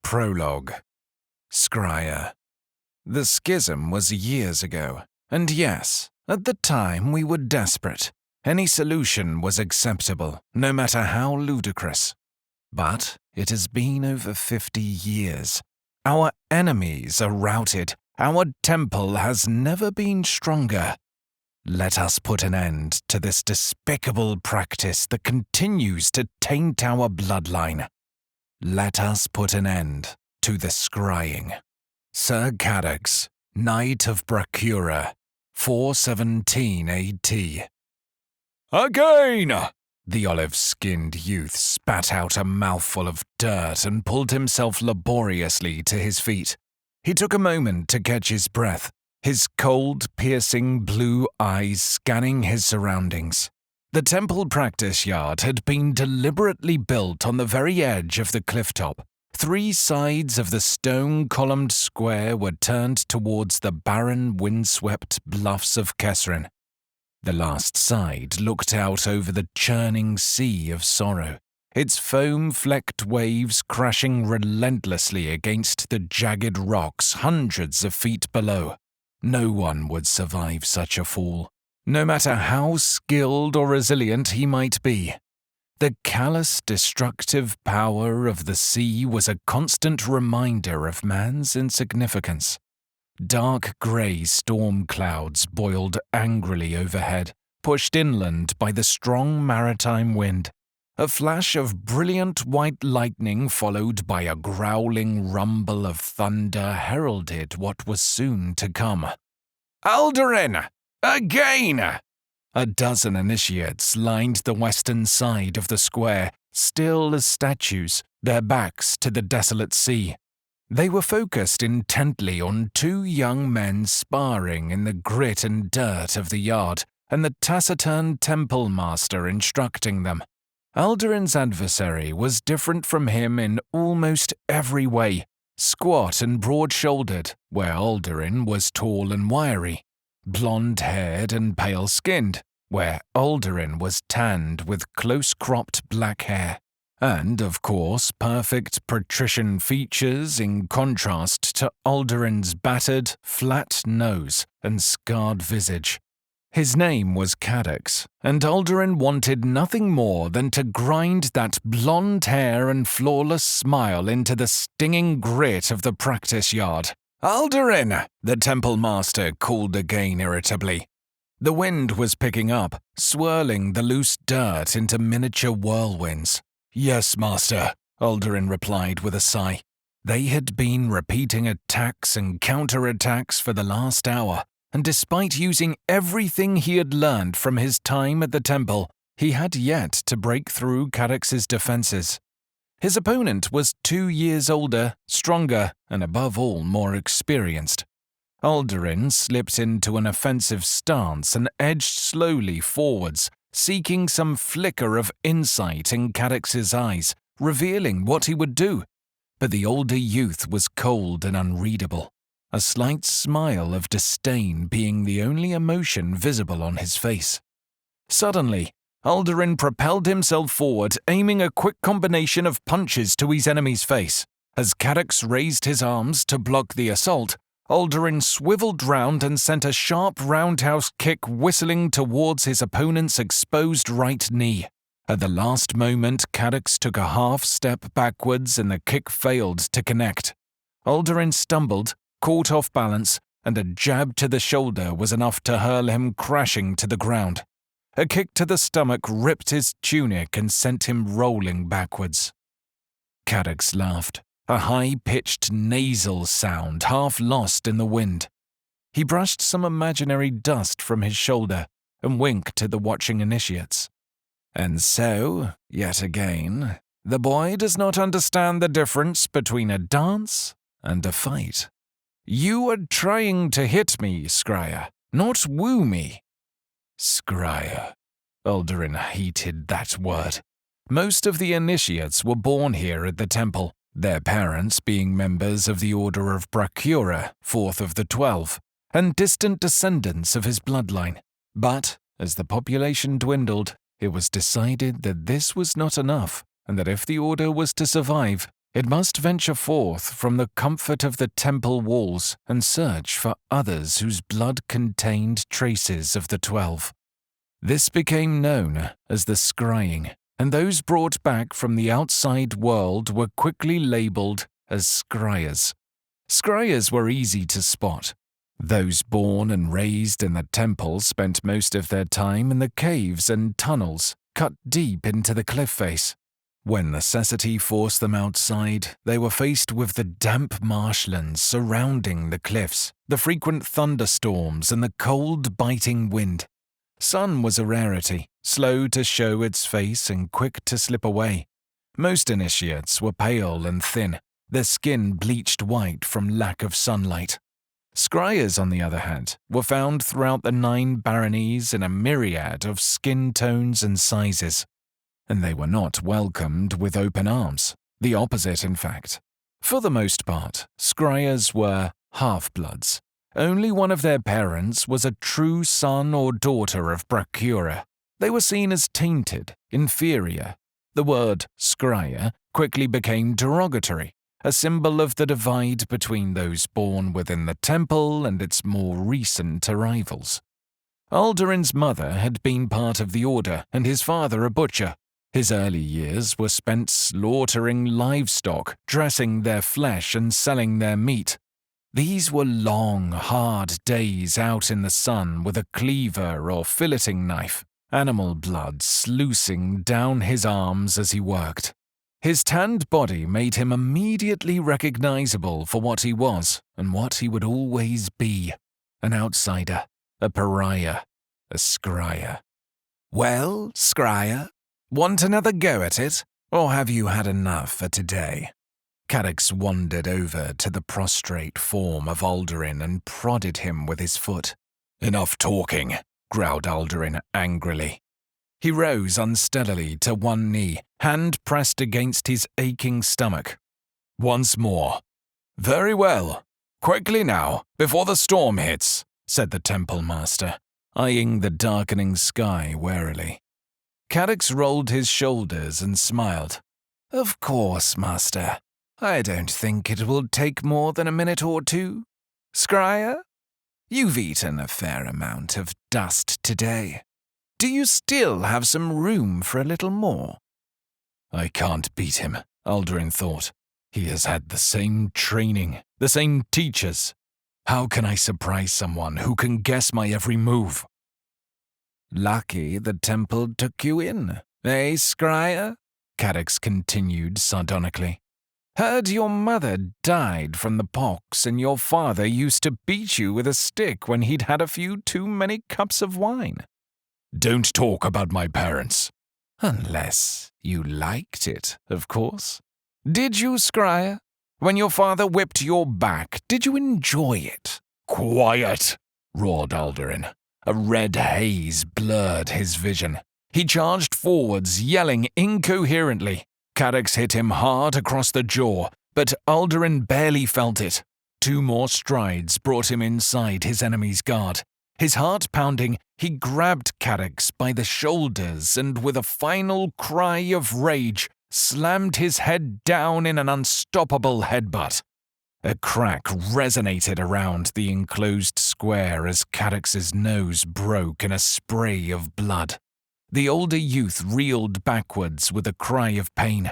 Prologue. Scryer. The schism was years ago, and yes, at the time we were desperate. Any solution was acceptable, no matter how ludicrous. But it has been over 50 years. Our enemies are routed. Our temple has never been stronger. Let us put an end to this despicable practice that continues to taint our bloodline. Let us put an end to the scrying. Sir Cadix, Knight of Brachyura, 417 AD. Again! The olive-skinned youth spat out a mouthful of dirt and pulled himself laboriously to his feet. He took a moment to catch his breath, his cold, piercing blue eyes scanning his surroundings. The temple practice yard had been deliberately built on the very edge of the clifftop. 3 sides of the stone-columned square were turned towards the barren, windswept bluffs of Kessrin. The last side looked out over the churning sea of sorrow, its foam-flecked waves crashing relentlessly against the jagged rocks hundreds of feet below. No one would survive such a fall, no matter how skilled or resilient he might be. The callous, destructive power of the sea was a constant reminder of man's insignificance. Dark grey storm clouds boiled angrily overhead, pushed inland by the strong maritime wind. A flash of brilliant white lightning followed by a growling rumble of thunder heralded what was soon to come. Aldurin! Again! A dozen initiates lined the western side of the square, still as statues, their backs to the desolate sea. They were focused intently on 2 young men sparring in the grit and dirt of the yard, and the taciturn temple master instructing them. Aldurin's adversary was different from him in almost every way, squat and broad-shouldered, where Aldurin was tall and wiry, blonde-haired and pale-skinned, where Aldurin was tanned with close-cropped black hair, and, of course, perfect patrician features in contrast to Aldurin's battered, flat nose and scarred visage. His name was Cadix, and Aldurin wanted nothing more than to grind that blonde hair and flawless smile into the stinging grit of the practice yard. Aldurin! The temple master called again irritably. The wind was picking up, swirling the loose dirt into miniature whirlwinds. Yes, master, Aldurin replied with a sigh. They had been repeating attacks and counterattacks for the last hour, and despite using everything he had learned from his time at the temple, he had yet to break through Cadix's defenses. His opponent was 2 years older, stronger, and above all more experienced. Aldurin slipped into an offensive stance and edged slowly forwards, seeking some flicker of insight in Cadix's eyes, revealing what he would do. But the older youth was cold and unreadable, a slight smile of disdain being the only emotion visible on his face. Suddenly, Aldurin propelled himself forward, aiming a quick combination of punches to his enemy's face. As Cadix raised his arms to block the assault, Aldurin swiveled round and sent a sharp roundhouse kick whistling towards his opponent's exposed right knee. At the last moment, Cadix took a half step backwards and the kick failed to connect. Aldurin stumbled, caught off balance, and a jab to the shoulder was enough to hurl him crashing to the ground. A kick to the stomach ripped his tunic and sent him rolling backwards. Cadix laughed, a high-pitched nasal sound half lost in the wind. He brushed some imaginary dust from his shoulder and winked to the watching initiates. And so, yet again, the boy does not understand the difference between a dance and a fight. You are trying to hit me, Scryer, not woo me. Scryer. Aldurin hated that word. Most of the initiates were born here at the temple, their parents being members of the Order of Brachyura, 4th of the 12, and distant descendants of his bloodline. But, as the population dwindled, it was decided that this was not enough, and that if the Order was to survive, it must venture forth from the comfort of the temple walls and search for others whose blood contained traces of the 12. This became known as the scrying, and those brought back from the outside world were quickly labelled as scryers. Scryers were easy to spot. Those born and raised in the temple spent most of their time in the caves and tunnels cut deep into the cliff face. When necessity forced them outside, they were faced with the damp marshlands surrounding the cliffs, the frequent thunderstorms and the cold, biting wind. Sun was a rarity, slow to show its face and quick to slip away. Most initiates were pale and thin, their skin bleached white from lack of sunlight. Scryers, on the other hand, were found throughout the 9 baronies in a myriad of skin tones and sizes. And they were not welcomed with open arms. The opposite, in fact. For the most part, scryers were half-bloods. Only one of their parents was a true son or daughter of Brachyura. They were seen as tainted, inferior. The word scryer quickly became derogatory, a symbol of the divide between those born within the temple and its more recent arrivals. Alderin's mother had been part of the order and his father a butcher. His early years were spent slaughtering livestock, dressing their flesh and selling their meat. These were long, hard days out in the sun with a cleaver or filleting knife, animal blood sluicing down his arms as he worked. His tanned body made him immediately recognizable for what he was and what he would always be: an outsider, a pariah, a scryer. "Well, scryer, want another go at it, or have you had enough for today?" Cadix wandered over to the prostrate form of Alderin and prodded him with his foot. "Enough talking," growled Alderin angrily. He rose unsteadily to one knee, hand pressed against his aching stomach. "Once more." "Very well. Quickly now, before the storm hits," said the temple master, eyeing the darkening sky warily. Cadix rolled his shoulders and smiled. "Of course, master. I don't think it will take more than a minute or two. Scryer, you've eaten a fair amount of dust today. Do you still have some room for a little more?" "I can't beat him," Alderin thought. "He has had the same training, the same teachers. How can I surprise someone who can guess my every move?" "Lucky the temple took you in, eh, Scryer?" Cadix continued sardonically. "Heard your mother died from the pox and your father used to beat you with a stick when he'd had a few too many cups of wine." "Don't talk about my parents." "Unless you liked it, of course. Did you, Scryer? When your father whipped your back, did you enjoy it?" "Quiet!" roared Alderin. A red haze blurred his vision. He charged forwards, yelling incoherently. Cadix hit him hard across the jaw, but Alderin barely felt it. 2 more strides brought him inside his enemy's guard. His heart pounding, he grabbed Cadix by the shoulders and with a final cry of rage, slammed his head down in an unstoppable headbutt. A crack resonated around the enclosed square as Cadix's nose broke in a spray of blood. The older youth reeled backwards with a cry of pain.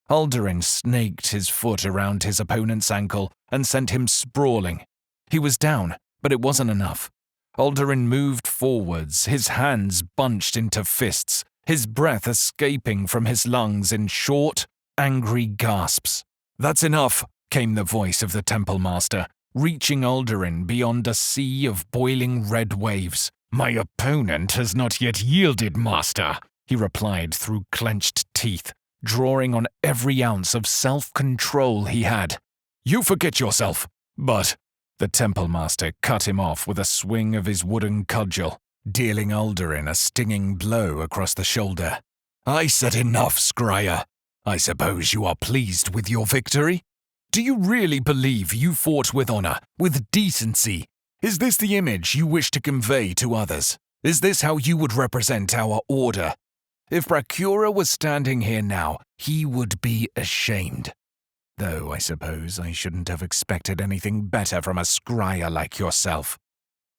Alderin snaked his foot around his opponent's ankle and sent him sprawling. He was down, but it wasn't enough. Alderin moved forwards, his hands bunched into fists, his breath escaping from his lungs in short, angry gasps. "That's enough," came the voice of the temple master, reaching Alderin beyond a sea of boiling red waves. "My opponent has not yet yielded, master," he replied through clenched teeth, drawing on every ounce of self-control he had. "You forget yourself." "But—" The temple master cut him off with a swing of his wooden cudgel, dealing Alderin a stinging blow across the shoulder. "I said enough, Scryer. I suppose you are pleased with your victory? Do you really believe you fought with honor, with decency? Is this the image you wish to convey to others? Is this how you would represent our order? If Brachyura was standing here now, he would be ashamed." Though I suppose I shouldn't have expected anything better from a scryer like yourself.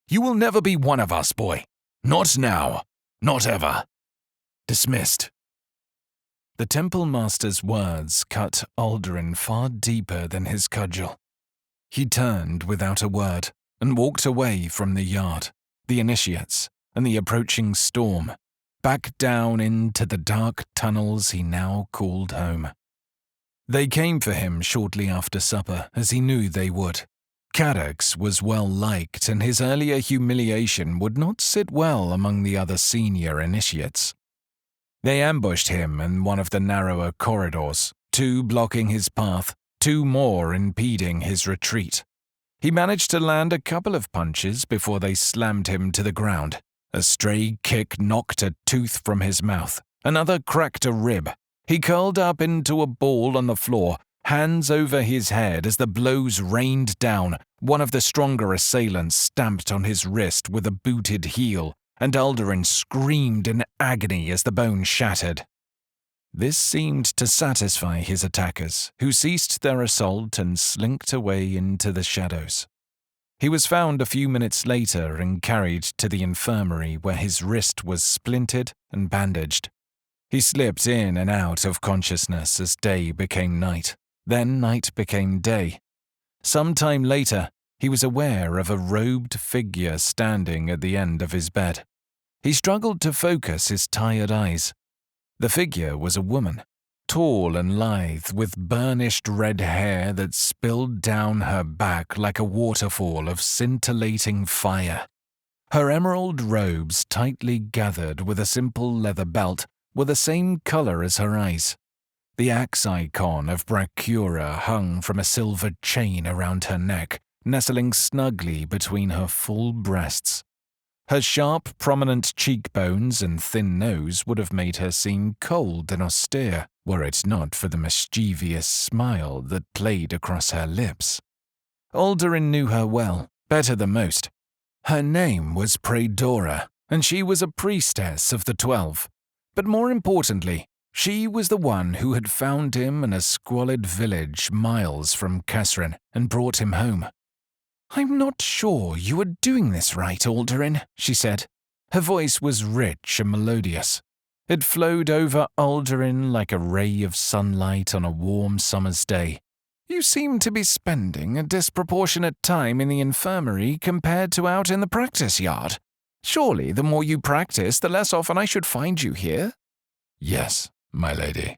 You will never be one of us, boy. Not now. Not ever. Dismissed. The Temple Master's words cut Aldurin far deeper than his cudgel. He turned without a word and walked away from the yard, the initiates, and the approaching storm, back down into the dark tunnels he now called home. They came for him shortly after supper, as he knew they would. Caddox was well liked, and his earlier humiliation would not sit well among the other senior initiates. They ambushed him in one of the narrower corridors, 2 blocking his path, 2 more impeding his retreat. He managed to land a couple of punches before they slammed him to the ground. A stray kick knocked a tooth from his mouth, another cracked a rib. He curled up into a ball on the floor, hands over his head as the blows rained down. One of the stronger assailants stamped on his wrist with a booted heel, and Aldurin screamed in agony as the bone shattered. This seemed to satisfy his attackers, who ceased their assault and slinked away into the shadows. He was found a few minutes later and carried to the infirmary where his wrist was splintered and bandaged. He slipped in and out of consciousness as day became night. Then night became day. Some time later, he was aware of a robed figure standing at the end of his bed. He struggled to focus his tired eyes. The figure was a woman, tall and lithe, with burnished red hair that spilled down her back like a waterfall of scintillating fire. Her emerald robes, tightly gathered with a simple leather belt, were the same color as her eyes. The axe icon of Brachyura hung from a silver chain around her neck, nestling snugly between her full breasts. Her sharp, prominent cheekbones and thin nose would have made her seem cold and austere, were it not for the mischievous smile that played across her lips. Aldurin knew her well, better than most. Her name was Praedora, and she was a priestess of the 12. But more importantly, she was the one who had found him in a squalid village miles from Kessrin and brought him home. "I'm not sure you are doing this right, Aldurin," she said. Her voice was rich and melodious. It flowed over Aldurin like a ray of sunlight on a warm summer's day. "You seem to be spending a disproportionate time in the infirmary compared to out in the practice yard. Surely the more you practice, the less often I should find you here?" "Yes, my lady."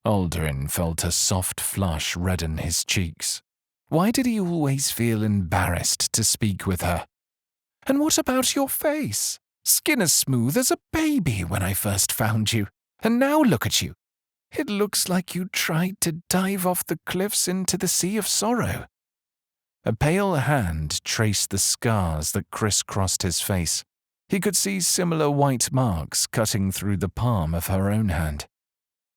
Aldurin felt a soft flush redden his cheeks. Why did he always feel embarrassed to speak with her? "And what about your face? Skin as smooth as a baby when I first found you. And now look at you. It looks like you tried to dive off the cliffs into the sea of sorrow." A pale hand traced the scars that crisscrossed his face. He could see similar white marks cutting through the palm of her own hand.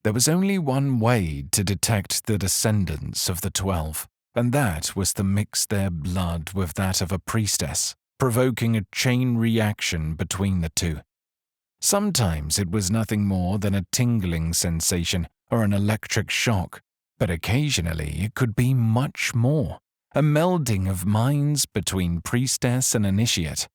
There was only one way to detect the descendants of the 12, and that was to mix their blood with that of a priestess, provoking a chain reaction between the two. Sometimes it was nothing more than a tingling sensation or an electric shock, but occasionally it could be much more, a melding of minds between priestess and initiate.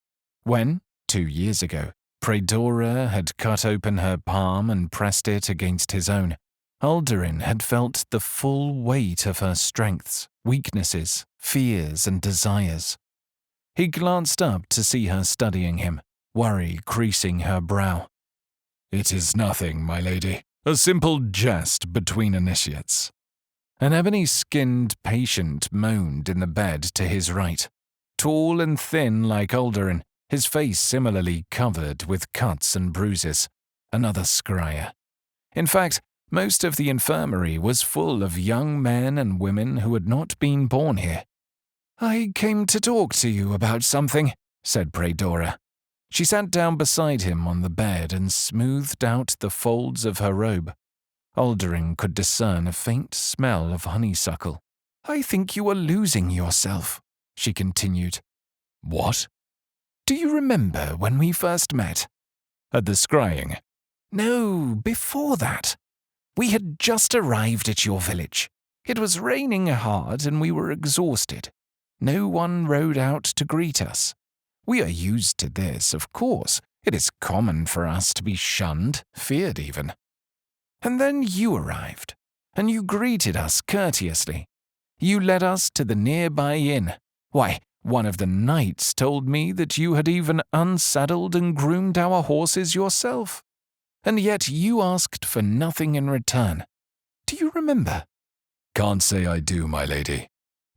When, 2 years ago, Praedora had cut open her palm and pressed it against his own, Aldurin had felt the full weight of her strengths, weaknesses, fears, and desires. He glanced up to see her studying him, worry creasing her brow. "It is nothing, my lady. A simple jest between initiates." An ebony-skinned patient moaned in the bed to his right. Tall and thin like Aldurin, his face similarly covered with cuts and bruises. Another scryer. In fact, most of the infirmary was full of young men and women who had not been born here. "I came to talk to you about something," said Praedora. She sat down beside him on the bed and smoothed out the folds of her robe. Aldurin could discern a faint smell of honeysuckle. "I think you are losing yourself," she continued. "What?" "Do you remember when we first met?" "At the scrying?" "No, before that. We had just arrived at your village. It was raining hard and we were exhausted. No one rode out to greet us. We are used to this, of course. It is common for us to be shunned, feared even. And then you arrived, and you greeted us courteously. You led us to the nearby inn. Why, one of the knights told me that you had even unsaddled and groomed our horses yourself. And yet you asked for nothing in return. Do you remember? Can't say I do, my lady.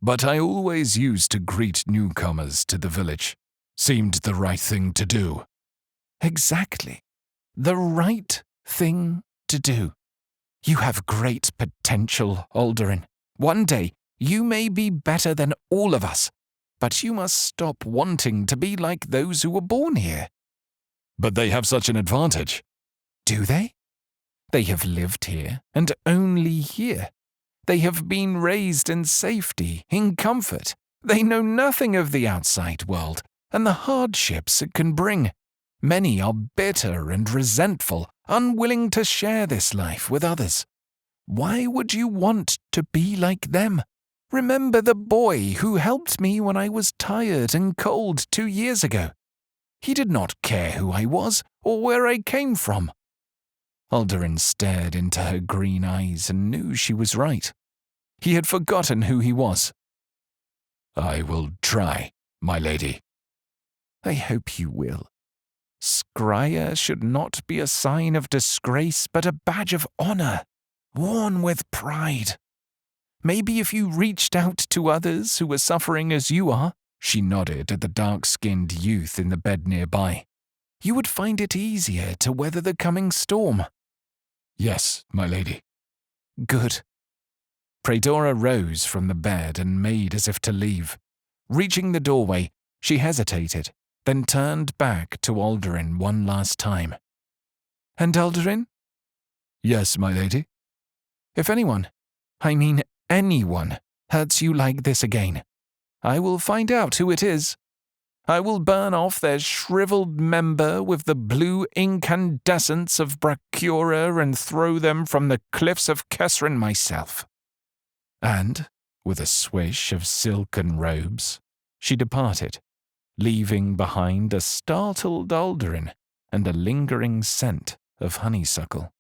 But I always used to greet newcomers to the village. Seemed the right thing to do. Exactly. The right thing to do. You have great potential, Alderin. One day, you may be better than all of us, but you must stop wanting to be like those who were born here. But they have such an advantage. Do they? They have lived here, and only here. They have been raised in safety, in comfort. They know nothing of the outside world, and the hardships it can bring. Many are bitter and resentful, unwilling to share this life with others. Why would you want to be like them? Remember the boy who helped me when I was tired and cold 2 years ago. He did not care who I was or where I came from. Alderin stared into her green eyes and knew she was right. He had forgotten who he was. I will try, my lady. I hope you will. Scryer should not be a sign of disgrace but a badge of honor, worn with pride. Maybe if you reached out to others who were suffering as you are, she nodded at the dark-skinned youth in the bed nearby, you would find it easier to weather the coming storm. Yes, my lady. Good. Praedora rose from the bed and made as if to leave. Reaching the doorway, she hesitated, then turned back to Alderin one last time. And Alderin? Yes, my lady. If anyone, I mean anyone, hurts you like this again, I will find out who it is. I will burn off their shriveled member with the blue incandescence of Brachyura and throw them from the cliffs of Kessrin myself. And, with a swish of silken robes, she departed, leaving behind a startled Alderin and a lingering scent of honeysuckle.